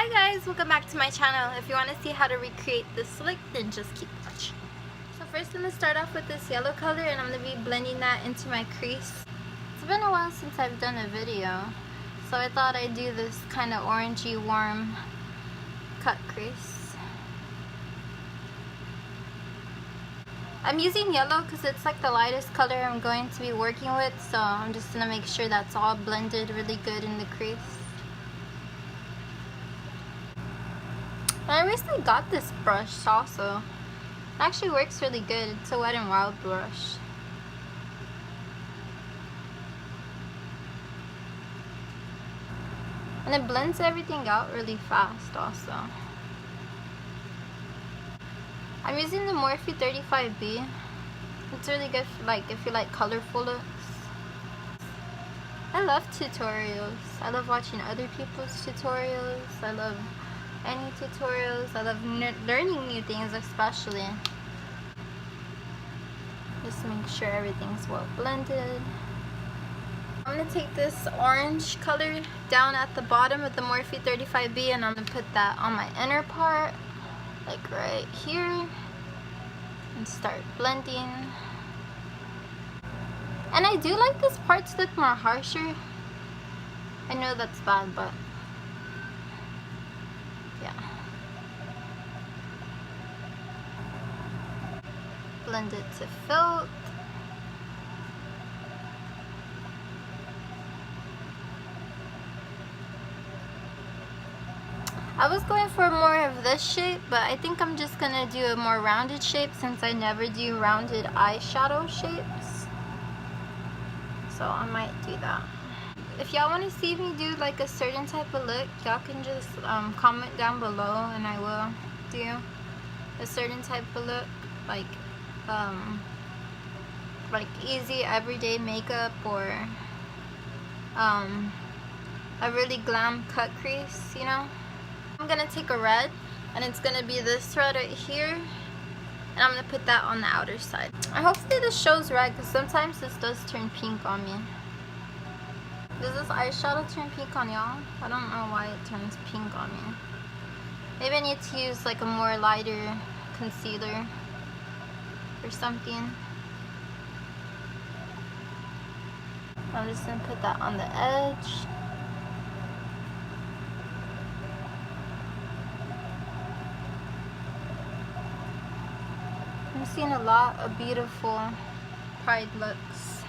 Hi guys, welcome back to my channel. If you want to see how to recreate this look, then just keep watching. So first I'm going to start off with this yellow color and I'm going to be blending that into my crease. It's been a while since I've done a video, so I thought I'd do this kind of orangey warm cut crease. I'm using yellow because it's like the lightest color I'm going to be working with, so I'm just going to make sure that's all blended really good in the crease. I recently got this brush also. It actually works really good. It's a Wet n Wild brush. And it blends everything out really fast also. I'm using the Morphe 35B. It's really good for, like, if you like colorful looks. I love tutorials. I love watching other people's tutorials. I love any tutorials. I love learning new things, especially. Just make sure everything's well blended. I'm going to take this orange color down at the bottom of the Morphe 35B and I'm going to put that on my inner part, like right here, and start blending. And I do like this part to look more harsher. I know that's bad, but yeah. Blend it to filth. I was going for more of this shape, but I think I'm just gonna do a more rounded shape since I never do rounded eyeshadow shapes. So I might do that. If y'all want to see me do like a certain type of look, y'all can just comment down below and I will do a certain type of look, like easy everyday makeup, or a really glam cut crease, you know. I'm gonna take a red and it's gonna be this red right here, and I'm gonna put that on the outer side. I hopefully this shows red because sometimes this does turn pink on me. Does this eyeshadow turn pink on y'all? I don't know why it turns pink on me. Maybe I need to use like a more lighter concealer or something. I'm just gonna put that on the edge. I'm seeing a lot of beautiful Pride looks.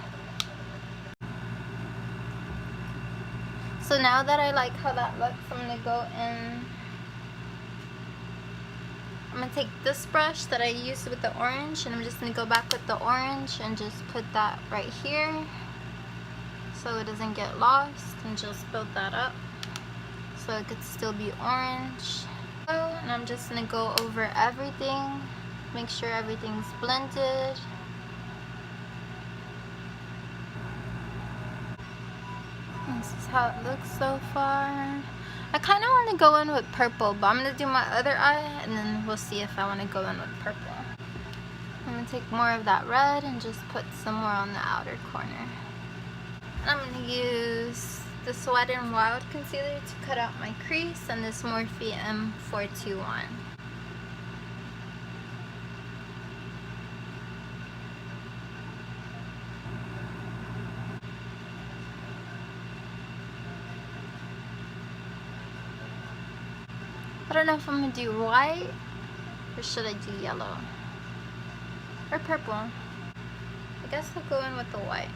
So now that I like how that looks, I'm gonna go in. I'm gonna take this brush that I used with the orange and I'm just gonna go back with the orange and just put that right here so it doesn't get lost, and just build that up so it could still be orange. And I'm just gonna go over everything, make sure everything's blended. This is how it looks so far. I kind of want to go in with purple, but I'm going to do my other eye and then we'll see if I want to go in with purple. I'm going to take more of that red and just put some more on the outer corner. And I'm going to use this Wet n Wild concealer to cut out my crease and this Morphe M421. I don't know if I'm going to do white, or should I do yellow? Or purple? I guess I'll go in with the white.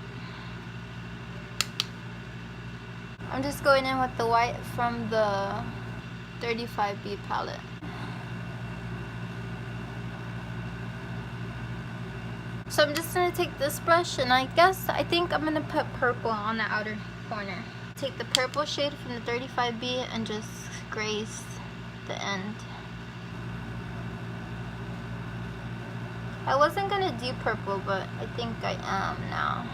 I'm just going in with the white from the 35B palette. So I'm just going to take this brush and I think I'm going to put purple on the outer corner. Take the purple shade from the 35B and just grace the end. I wasn't gonna do purple, but I think I am now.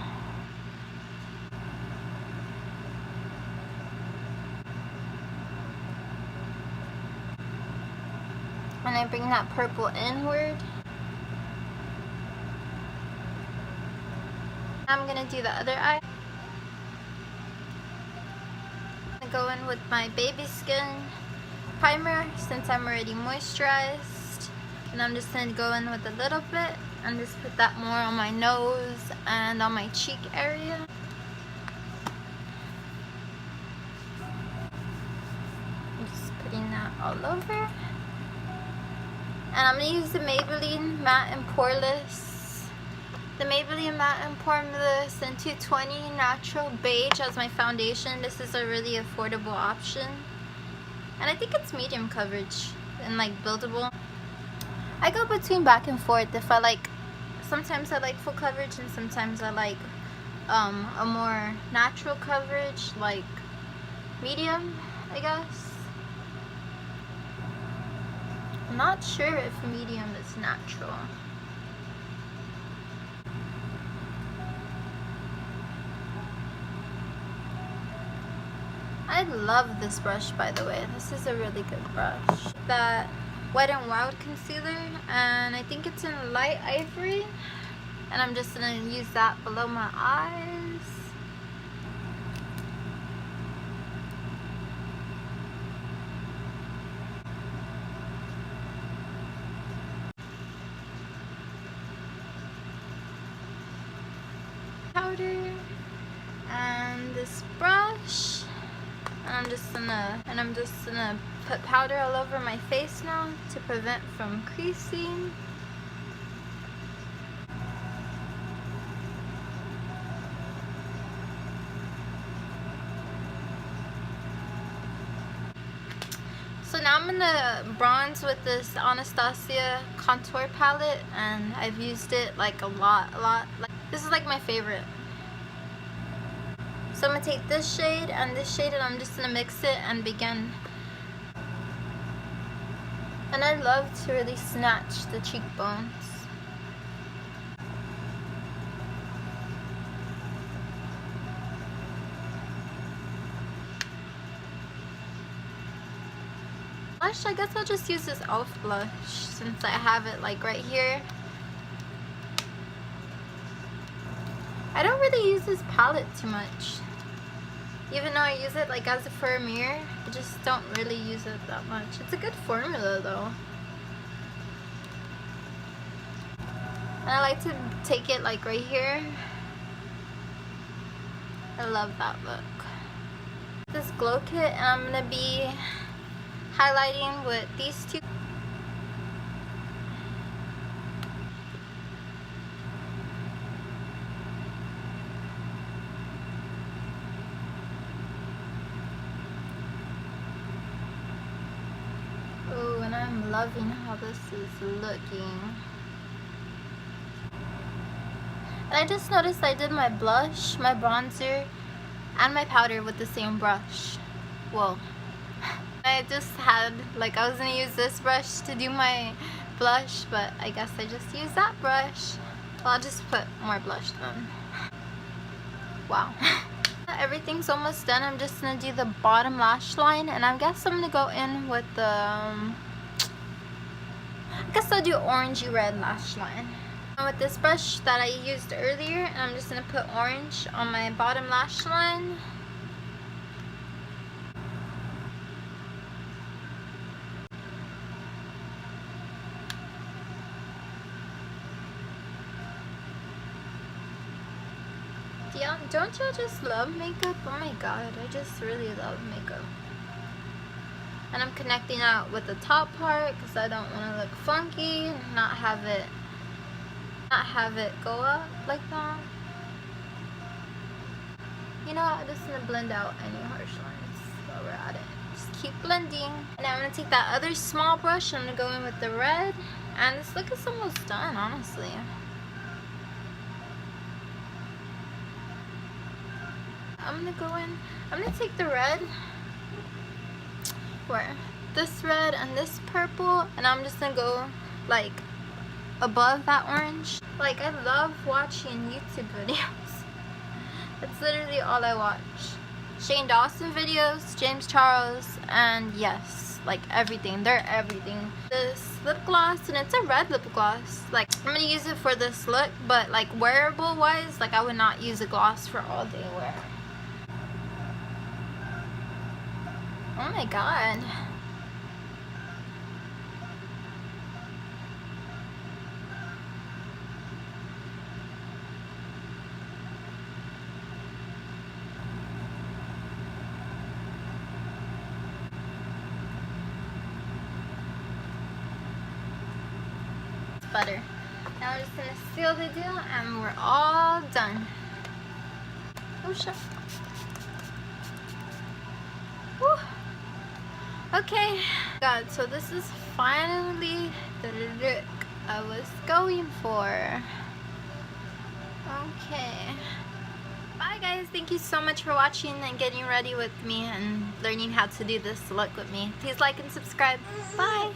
And I bring that purple inward. I'm gonna do the other eye. I'm gonna go in with my baby skin primer since I'm already moisturized. And I'm just going to go in with a little bit and just put that more on my nose and on my cheek area. I'm just putting that all over. And I'm going to use the Maybelline Matte and Poreless. The Maybelline Matte and Poreless in 220 Natural Beige as my foundation. This is a really affordable option. And I think it's medium coverage and like buildable. I go between back and forth. If I like, sometimes I like full coverage and sometimes I like a more natural coverage, like medium, I guess. I'm not sure if medium is natural. I love this brush, by the way. This is a really good brush. That Wet n Wild concealer, and I think it's in light ivory. And I'm just gonna use that below my eyes. Powder and this brush. I'm just gonna put powder all over my face now to prevent from creasing. So now I'm gonna bronze with this Anastasia contour palette, and I've used it like a lot. Like, this is like my favorite. So I'm going to take this shade and this shade, and I'm just going to mix it and begin. And I love to really snatch the cheekbones. Blush, I guess I'll just use this e.l.f. blush since I have it like right here. I don't really use this palette too much. Even though I use it like as for a mirror, I just don't really use it that much. It's a good formula though. And I like to take it like right here. I love that look. This glow kit, and I'm going to be highlighting with these two. I'm loving how this is looking. And I just noticed I did my blush, my bronzer, and my powder with the same brush. Whoa. I just had, like, I was gonna use this brush to do my blush, but I guess I just used that brush. Well, I'll just put more blush then. Wow. Everything's almost done. I'm just gonna do the bottom lash line, and I guess I'm gonna go in with the I guess I'll do orangey red lash line. And with this brush that I used earlier, and I'm just gonna put orange on my bottom lash line. Yeah, don't y'all just love makeup? Oh my god, I just really love makeup. And I'm connecting out with the top part because I don't want to look funky and not have it go up like that. You know what, I'm just gonna blend out any harsh lines while we're at it. Just keep blending. And now I'm gonna take that other small brush and I'm gonna go in with the red, and this look is almost done, honestly. I'm gonna take the red, where this red and this purple, and I'm just gonna go like above that orange. Like, I love watching YouTube videos. That's literally all I watch. Shane Dawson videos, James Charles, and yes, like everything. They're everything. This lip gloss, and it's a red lip gloss. Like, I'm gonna use it for this look, but like wearable wise, like I would not use a gloss for all day wear. Oh my god. butter. Now we're just gonna seal the deal and we're all done. Oh shit. Whew. Okay, God, so this is finally the look I was going for. Okay. Bye guys, thank you so much for watching and getting ready with me and learning how to do this look with me. Please like and subscribe. Bye.